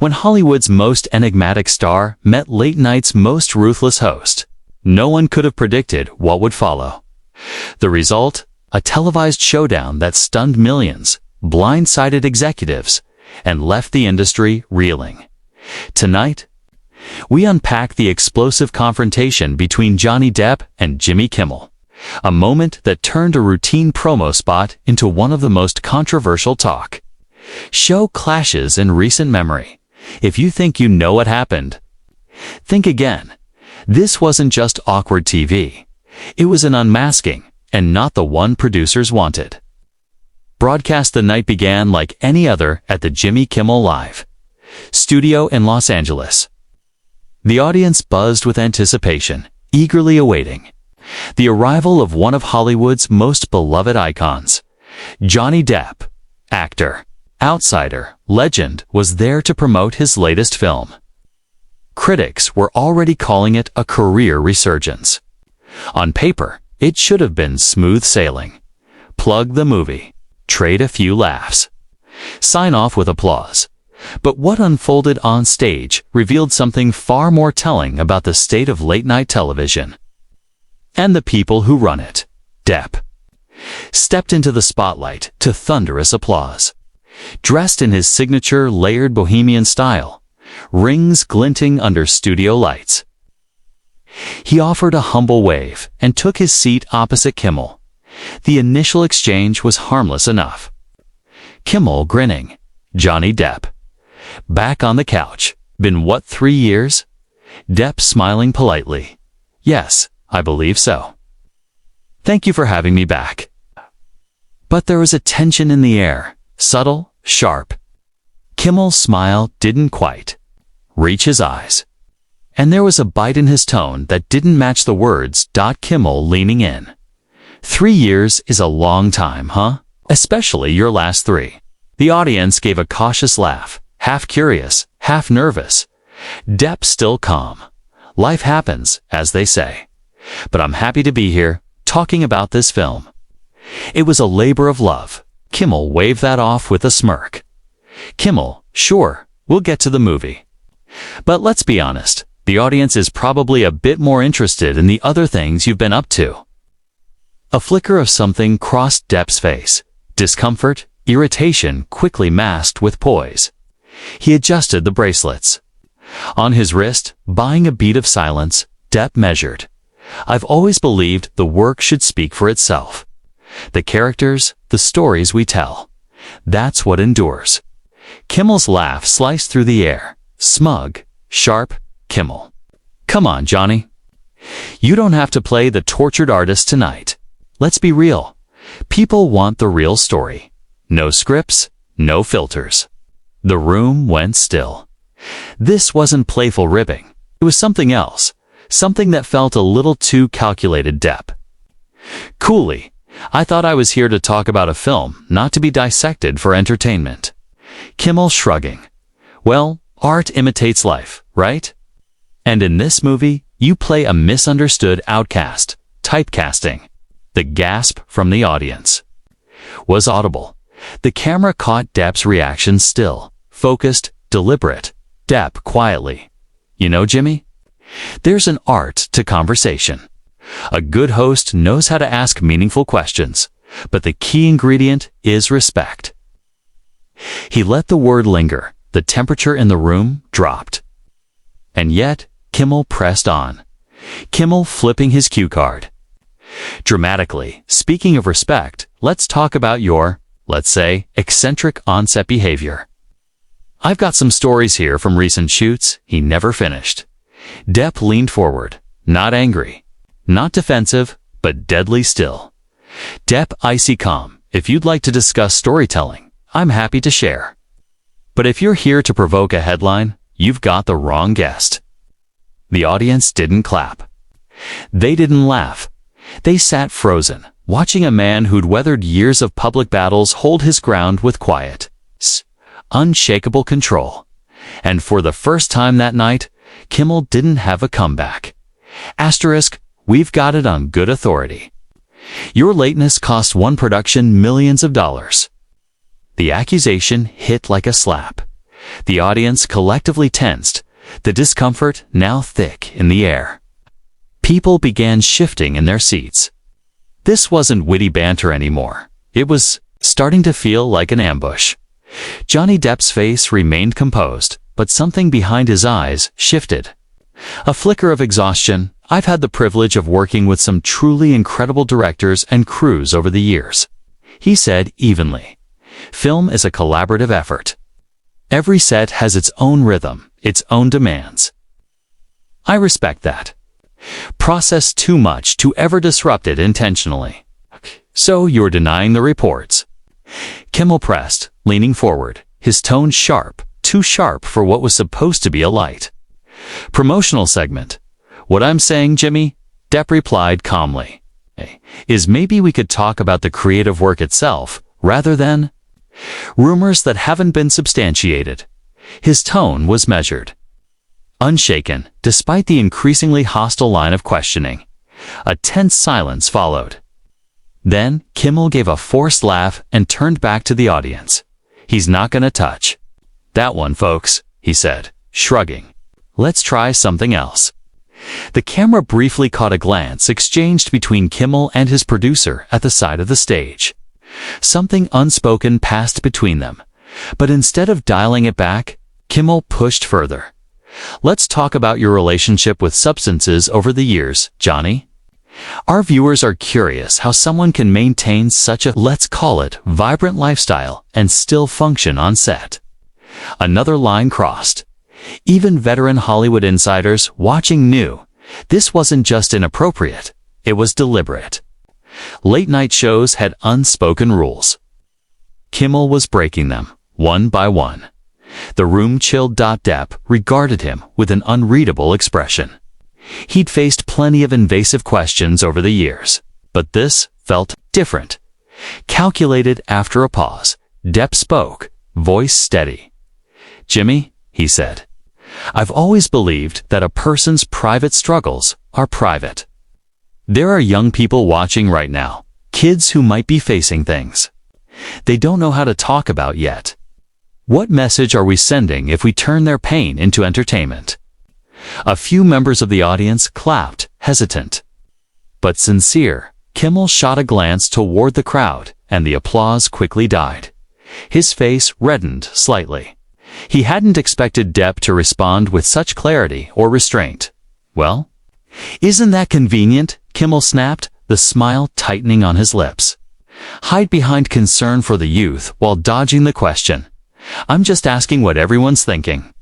When Hollywood's most enigmatic star met late night's most ruthless host, no one could have predicted what would follow. The result? A televised showdown that stunned millions, blindsided executives, and left the industry reeling. Tonight, we unpack the explosive confrontation between Johnny Depp and Jimmy Kimmel, a moment that turned a routine promo spot into one of the most controversial talk show clashes in recent memory. If you think you know what happened, think again. This wasn't just awkward TV. It was an unmasking, and not the one producers wanted. Broadcast the night began like any other at the Jimmy Kimmel Live studio in Los Angeles. The audience buzzed with anticipation, eagerly awaiting the arrival of one of Hollywood's most beloved icons. Johnny Depp, actor, outsider, legend, was there to promote his latest film. Critics were already calling it a career resurgence. On paper, it should have been smooth sailing. Plug the movie, trade a few laughs, sign off with applause. But what unfolded on stage revealed something far more telling about the state of late-night television and the people who run it. Depp stepped into the spotlight to thunderous applause. Dressed in his signature layered bohemian style, rings glinting under studio lights. He offered a humble wave and took his seat opposite Kimmel. The initial exchange was harmless enough. Kimmel grinning. Johnny Depp back on the couch. Been what, 3 years? Depp smiling politely. Yes, I believe so. Thank you for having me back. But there was a tension in the air, subtle, sharp. Kimmel's smile didn't quite reach his eyes, and there was a bite in his tone that didn't match the words. Kimmel leaning in. 3 years is a long time, huh? Especially your last 3. The audience gave a cautious laugh, half curious, half nervous. Depp still calm. Life happens, as they say. But I'm happy to be here, talking about this film. It was a labor of love. Kimmel waved that off with a smirk. Kimmel, sure, we'll get to the movie. But let's be honest, the audience is probably a bit more interested in the other things you've been up to. A flicker of something crossed Depp's face. Discomfort, irritation quickly masked with poise. He adjusted the bracelets. On his wrist, buying a beat of silence, Depp measured. I've always believed the work should speak for itself. The characters, the stories we tell. That's what endures. Kimmel's laugh sliced through the air. Smug, sharp, Kimmel. Come on, Johnny. You don't have to play the tortured artist tonight. Let's be real. People want the real story. No scripts, no filters. The room went still. This wasn't playful ribbing. It was something else. Something that felt a little too calculated. Depp. Coolly, I thought I was here to talk about a film, not to be dissected for entertainment. Kimmel shrugging. Well, art imitates life, right? And in this movie, you play a misunderstood outcast. Typecasting. The gasp from the audience was audible. The camera caught Depp's reaction, still, focused, deliberate. Depp quietly. You know, Jimmy? There's an art to conversation. A good host knows how to ask meaningful questions, but the key ingredient is respect. He let the word linger. The temperature in the room dropped. And yet, Kimmel pressed on. Kimmel flipping his cue card. Dramatically, speaking of respect, let's talk about your, let's say, eccentric on-set behavior. I've got some stories here from recent shoots he never finished. Depp leaned forward, not angry, not defensive, but deadly still. Depp icy calm. If you'd like to discuss storytelling, I'm happy to share. But if you're here to provoke a headline, you've got the wrong guest. The audience didn't clap. They didn't laugh. They sat frozen, watching a man who'd weathered years of public battles hold his ground with quiet, unshakable control. And for the first time that night, Kimmel didn't have a comeback. Asterisk, we've got it on good authority. Your lateness cost one production millions of dollars. The accusation hit like a slap. The audience collectively tensed, the discomfort now thick in the air. People began shifting in their seats. This wasn't witty banter anymore. It was starting to feel like an ambush. Johnny Depp's face remained composed, but something behind his eyes shifted. A flicker of exhaustion. I've had the privilege of working with some truly incredible directors and crews over the years, he said evenly. Film is a collaborative effort. Every set has its own rhythm, its own demands. I respect that. Process too much to ever disrupt it intentionally. So you're denying the reports? Kimmel pressed, leaning forward, his tone sharp, too sharp for what was supposed to be a light. Promotional segment. What I'm saying, Jimmy, Depp replied calmly, is maybe we could talk about the creative work itself, rather than rumors that haven't been substantiated. His tone was measured, unshaken, despite the increasingly hostile line of questioning. A tense silence followed. Then, Kimmel gave a forced laugh and turned back to the audience. He's not gonna touch that one, folks, he said, shrugging. Let's try something else. The camera briefly caught a glance exchanged between Kimmel and his producer at the side of the stage. Something unspoken passed between them, but instead of dialing it back, Kimmel pushed further. Let's talk about your relationship with substances over the years, Johnny. Our viewers are curious how someone can maintain such a, let's call it, vibrant lifestyle and still function on set. Another line crossed. Even veteran Hollywood insiders watching knew this wasn't just inappropriate, it was deliberate. Late-night shows had unspoken rules. Kimmel was breaking them, one by one. The room chilled. Depp regarded him with an unreadable expression. He'd faced plenty of invasive questions over the years, but this felt different. Calculated. After a pause, Depp spoke, voice steady. Jimmy, he said, I've always believed that a person's private struggles are private. There are young people watching right now, kids who might be facing things they don't know how to talk about yet. What message are we sending if we turn their pain into entertainment? A few members of the audience clapped, hesitant but sincere. Kimmel shot a glance toward the crowd, and the applause quickly died. His face reddened slightly. He hadn't expected Depp to respond with such clarity or restraint. Well, isn't that convenient? Kimmel snapped, the smile tightening on his lips. Hide behind concern for the youth while dodging the question. I'm just asking what everyone's thinking.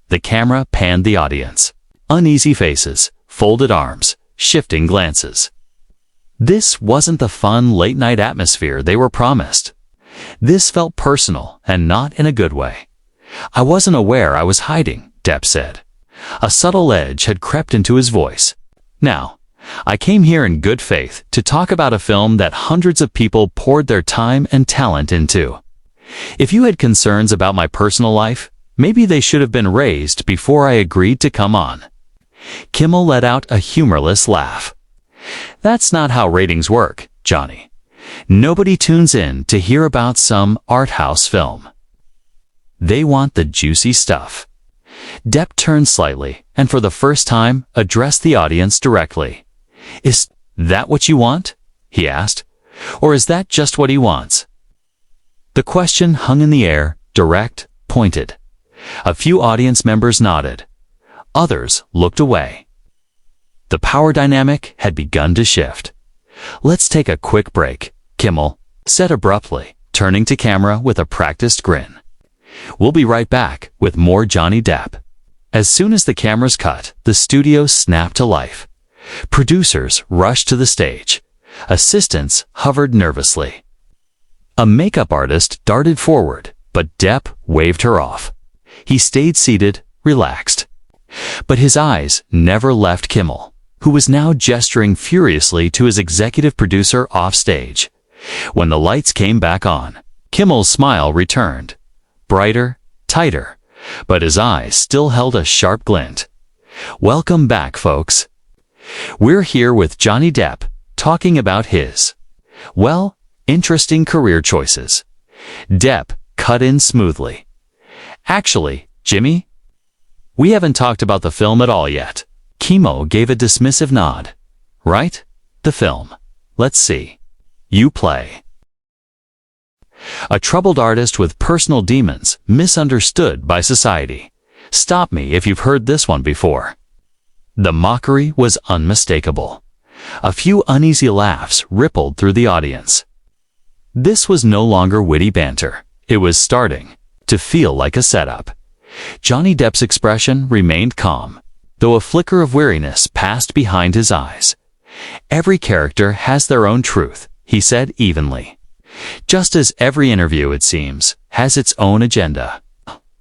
The camera panned the audience. Uneasy faces, folded arms, shifting glances. This wasn't the fun late-night atmosphere they were promised. This felt personal, and not in a good way. I wasn't aware I was hiding, Depp said. A subtle edge had crept into his voice. Now, I came here in good faith to talk about a film that hundreds of people poured their time and talent into. If you had concerns about my personal life, maybe they should have been raised before I agreed to come on. Kimmel let out a humorless laugh. That's not how ratings work, Johnny. Nobody tunes in to hear about some art house film. They want the juicy stuff. Depp turned slightly, and for the first time, addressed the audience directly. Is that what you want? He asked. Or is that just what he wants? The question hung in the air, direct, pointed. A few audience members nodded. Others looked away. The power dynamic had begun to shift. Let's take a quick break, Kimmel said abruptly, turning to camera with a practiced grin. We'll be right back with more Johnny Depp. As soon as the cameras cut, the studio snapped to life. Producers rushed to the stage. Assistants hovered nervously. A makeup artist darted forward, but Depp waved her off. He stayed seated, relaxed. But his eyes never left Kimmel, who was now gesturing furiously to his executive producer offstage. When the lights came back on, Kimmel's smile returned. Brighter, tighter, but his eyes still held a sharp glint. Welcome back, folks. We're here with Johnny Depp, talking about his, well, interesting career choices. Depp cut in smoothly. Actually, Jimmy, we haven't talked about the film at all yet. Kimmel gave a dismissive nod. Right? The film. Let's see. You play a troubled artist with personal demons, misunderstood by society. Stop me if you've heard this one before. The mockery was unmistakable. A few uneasy laughs rippled through the audience. This was no longer witty banter. It was starting to feel like a setup. Johnny Depp's expression remained calm, though a flicker of weariness passed behind his eyes. Every character has their own truth, he said evenly. Just as every interview, it seems, has its own agenda.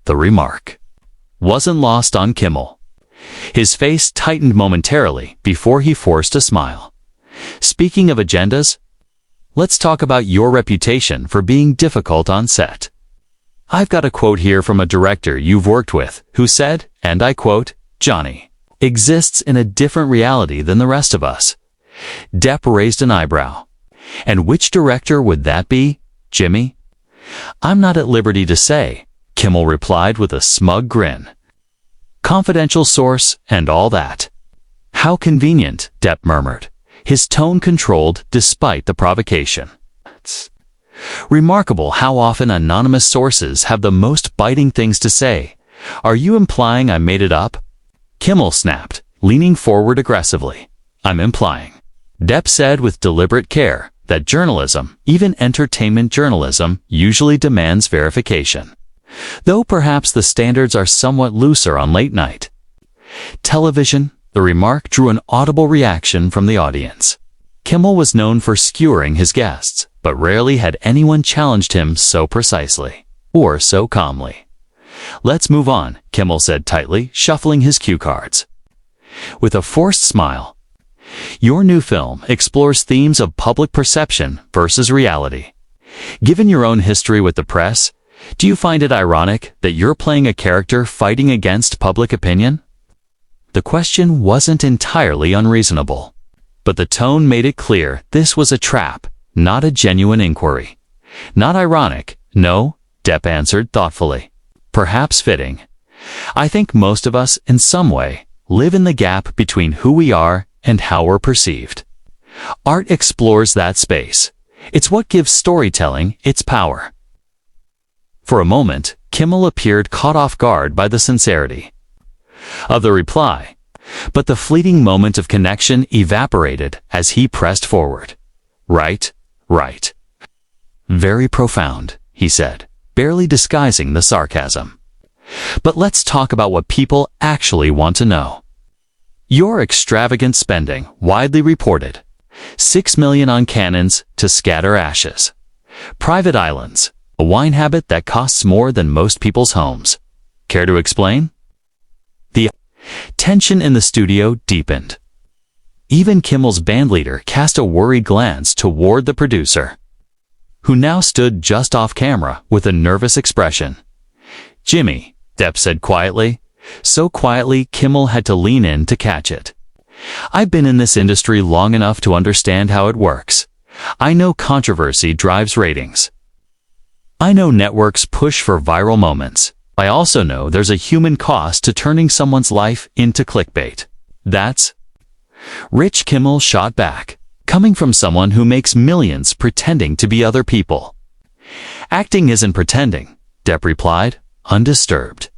The remark wasn't lost on Kimmel. His face tightened momentarily before he forced a smile. Speaking of agendas, let's talk about your reputation for being difficult on set. I've got a quote here from a director you've worked with who said, and I quote, "Johnny exists in a different reality than the rest of us." Depp raised an eyebrow. And which director would that be, Jimmy? I'm not at liberty to say, Kimmel replied with a smug grin. Confidential source and all that. How convenient, Depp murmured, his tone controlled despite the provocation. It's remarkable how often anonymous sources have the most biting things to say. Are you implying I made it up? Kimmel snapped, leaning forward aggressively. I'm implying, Depp said with deliberate care, that journalism, even entertainment journalism, usually demands verification. Though perhaps the standards are somewhat looser on late night television. The remark drew an audible reaction from the audience. Kimmel was known for skewering his guests, but rarely had anyone challenged him so precisely, or so calmly. Let's move on, Kimmel said tightly, shuffling his cue cards. With a forced smile, your new film explores themes of public perception versus reality. Given your own history with the press, do you find it ironic that you're playing a character fighting against public opinion? The question wasn't entirely unreasonable, but the tone made it clear this was a trap, not a genuine inquiry. Not ironic, no, Depp answered thoughtfully. Perhaps fitting. I think most of us, in some way, live in the gap between who we are and how we're perceived. Art explores that space. It's what gives storytelling its power. For a moment, Kimmel appeared caught off guard by the sincerity of the reply, but the fleeting moment of connection evaporated as he pressed forward. Right. Very profound, he said, barely disguising the sarcasm. But let's talk about what people actually want to know. Your extravagant spending, widely reported. $6 million on cannons to scatter ashes. Private islands, a wine habit that costs more than most people's homes. Care to explain? The tension in the studio deepened. Even Kimmel's bandleader cast a worried glance toward the producer, who now stood just off camera with a nervous expression. Jimmy, Depp said quietly, so quietly Kimmel had to lean in to catch it. I've been in this industry long enough to understand how it works. I know controversy drives ratings. I know networks push for viral moments. I also know there's a human cost to turning someone's life into clickbait. That's Rich. Kimmel shot back, coming from someone who makes millions pretending to be other people. Acting isn't pretending, Depp replied, undisturbed.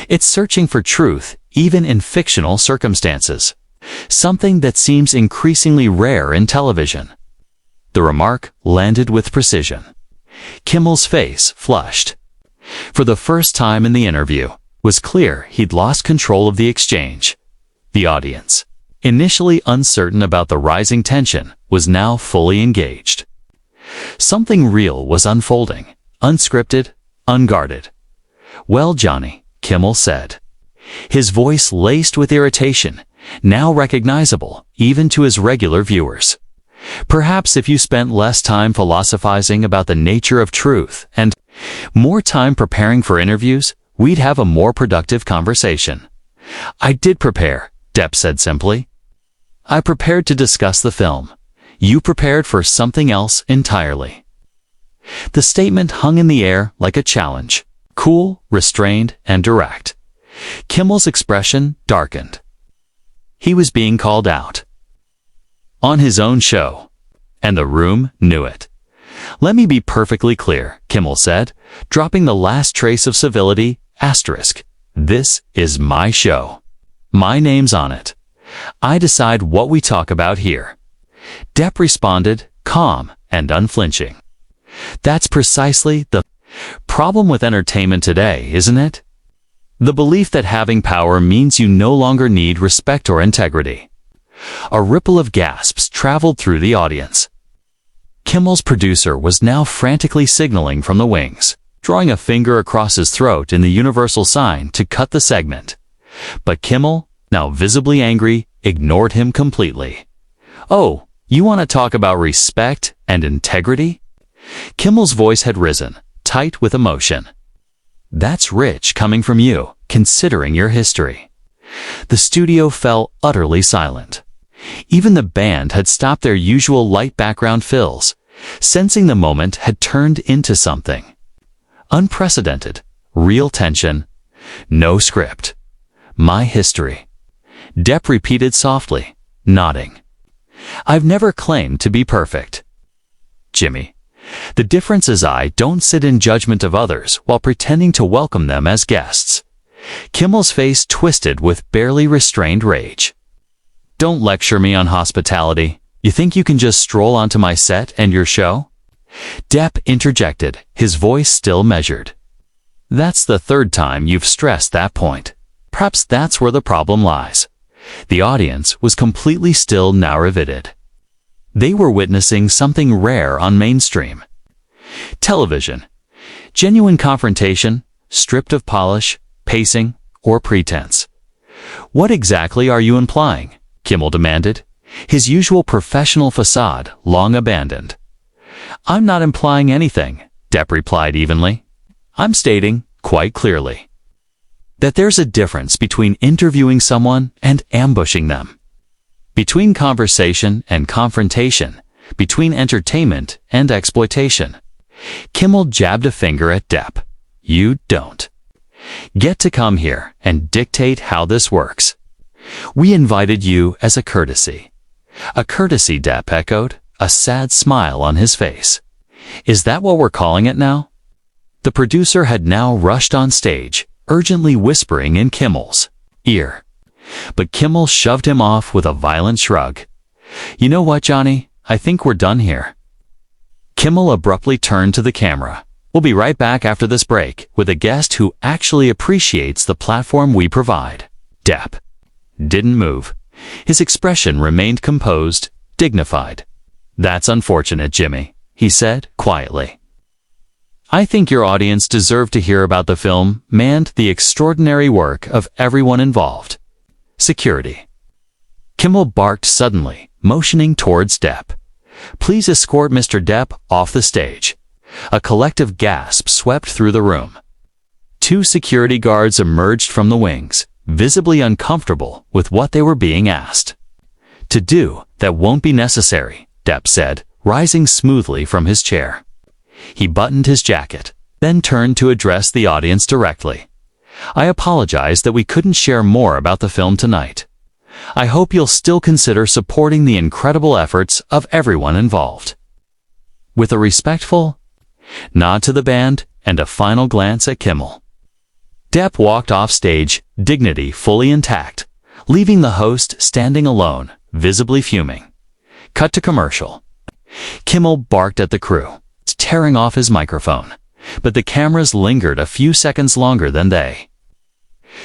It's searching for truth, even in fictional circumstances. Something that seems increasingly rare in television. The remark landed with precision. Kimmel's face flushed. For the first time in the interview, it was clear he'd lost control of the exchange. The audience, initially uncertain about the rising tension, was now fully engaged. Something real was unfolding, unscripted, unguarded. Well, Johnny, Kimmel said, his voice laced with irritation, now recognizable even to his regular viewers. Perhaps if you spent less time philosophizing about the nature of truth and more time preparing for interviews, we'd have a more productive conversation. I did prepare, Depp said simply. I prepared to discuss the film. You prepared for something else entirely. The statement hung in the air like a challenge. cool, restrained, and direct. Kimmel's expression darkened. He was being called out. On his own show. And the room knew it. "Let me be perfectly clear," Kimmel said, dropping the last trace of civility, asterisk. "This is my show. My name's on it. I decide what we talk about here." Depp responded, calm and unflinching. "That's precisely the problem with entertainment today, isn't it? The belief that having power means you no longer need respect or integrity." A ripple of gasps traveled through the audience. Kimmel's producer was now frantically signaling from the wings, drawing a finger across his throat in the universal sign to cut the segment. But Kimmel, now visibly angry, ignored him completely. "Oh, you want to talk about respect and integrity?" Kimmel's voice had risen, tight with emotion. "That's rich coming from you, considering your history." The studio fell utterly silent. Even the band had stopped their usual light background fills, sensing the moment had turned into something unprecedented, real tension, no script. "My history," Depp repeated softly, nodding. "I've never claimed to be perfect, Jimmy. The difference is I don't sit in judgment of others while pretending to welcome them as guests." Kimmel's face twisted with barely restrained rage. "Don't lecture me on hospitality. You think you can just stroll onto my set and your show?" Depp interjected, his voice still measured. "That's the third time you've stressed that point. Perhaps that's where the problem lies." The audience was completely still, now riveted. They were witnessing something rare on mainstream television. Genuine confrontation, stripped of polish, pacing, or pretense. "What exactly are you implying?" Kimmel demanded, his usual professional facade long abandoned. "I'm not implying anything," Depp replied evenly. "I'm stating, quite clearly, that there's a difference between interviewing someone and ambushing them. Between conversation and confrontation, between entertainment and exploitation." Kimmel jabbed a finger at Depp. "You don't get to come here and dictate how this works. We invited you as a courtesy." "A courtesy," Depp echoed, a sad smile on his face. "Is that what we're calling it now?" The producer had now rushed on stage, urgently whispering in Kimmel's ear. But Kimmel shoved him off with a violent shrug. "You know what, Johnny? I think we're done here." Kimmel abruptly turned to the camera. "We'll be right back after this break with a guest who actually appreciates the platform we provide." Depp didn't move. His expression remained composed, dignified. "That's unfortunate, Jimmy," he said quietly. "I think your audience deserved to hear about the film and the extraordinary work of everyone involved." Security. Kimmel barked suddenly, motioning towards Depp. "Please escort Mr. Depp off the stage." A collective gasp swept through the room. Two security guards emerged from the wings, visibly uncomfortable with what they were being asked to do. "That won't be necessary," Depp said, rising smoothly from his chair. He buttoned his jacket, then turned to address the audience directly. "I apologize that we couldn't share more about the film tonight. I hope you'll still consider supporting the incredible efforts of everyone involved." With a respectful nod to the band and a final glance at Kimmel, Depp walked off stage, dignity fully intact, leaving the host standing alone, visibly fuming. Cut to commercial. Kimmel barked at the crew, tearing off his microphone, but the cameras lingered a few seconds longer than they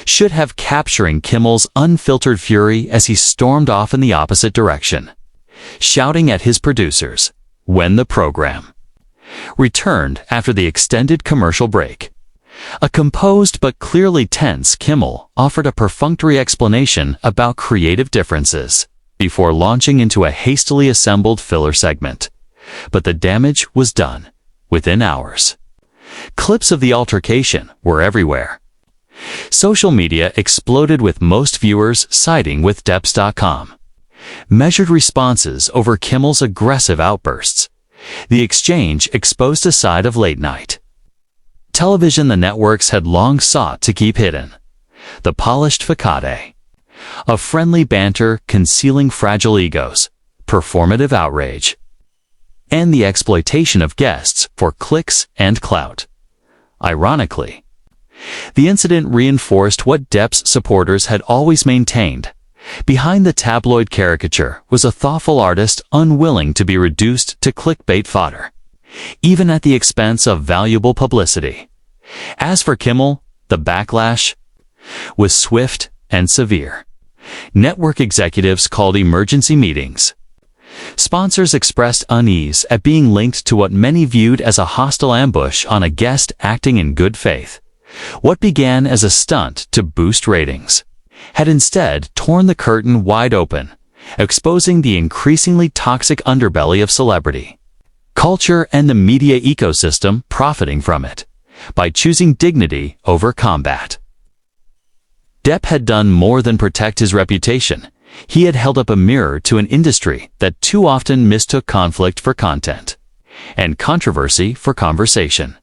should have, capturing Kimmel's unfiltered fury as he stormed off in the opposite direction, shouting at his producers. When the program returned after the extended commercial break, a composed but clearly tense Kimmel offered a perfunctory explanation about creative differences before launching into a hastily assembled filler segment. But the damage was done within hours. Clips of the altercation were everywhere. Social media exploded, with most viewers siding with Depp.com. Measured responses over Kimmel's aggressive outbursts. The exchange exposed a side of late-night television the networks had long sought to keep hidden. The polished facade of friendly banter concealing fragile egos, performative outrage, and the exploitation of guests for clicks and clout. Ironically, the incident reinforced what Depp's supporters had always maintained. Behind the tabloid caricature was a thoughtful artist unwilling to be reduced to clickbait fodder, even at the expense of valuable publicity. As for Kimmel, the backlash was swift and severe. Network executives called emergency meetings. Sponsors expressed unease at being linked to what many viewed as a hostile ambush on a guest acting in good faith. What began as a stunt to boost ratings had instead torn the curtain wide open, exposing the increasingly toxic underbelly of celebrity culture and the media ecosystem profiting from it, by choosing dignity over combat. Depp had done more than protect his reputation. He had held up a mirror to an industry that too often mistook conflict for content, and controversy for conversation.